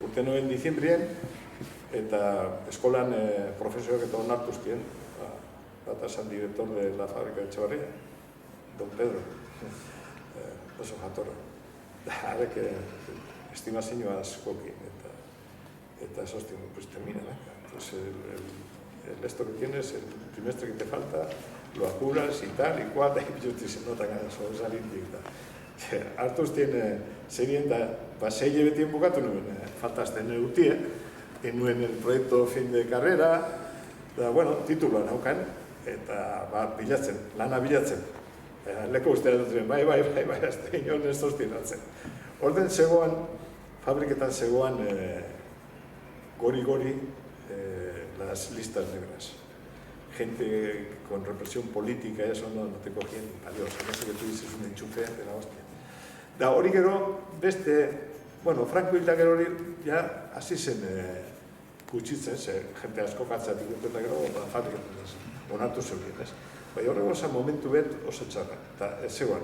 urte noen diciembrien, eta eskolan profesorak eta onartuzkien, bat esan director de la fábrica de Etxebarria, don Pedro, oso jatorra. Arek estimazioa askokin, eta sostien, pues termina, pues esto que tienes, el trimestre que te falta, lo apuras y tal, y cual, y se nota que son salindik, hartuz tiene serien da, 6 hilabetien bukatu nuen, faltazten eutie, nuen el proyecto fin de carrera, da, bueno, tituloa naukan, eta bilatzen, lana bilatzen. Leko ustea dut bai, azte inoen ez toztien atzen. Orden zegoan, fabriketan zegoan gori-gori las listas negras. Gente con represión política, eso no te cogían ni palios, no sé que tú dices un enchufe de la hostia. Da hori gero, beste, bueno, Franco hilda gero hori, ja, hasi zen gutxitzen, jente asko katzatik dut eta gero, fabriketan onartu zeuden, ez? Bai, horrego zen momentu bet oso txarra, eta ez zegoan,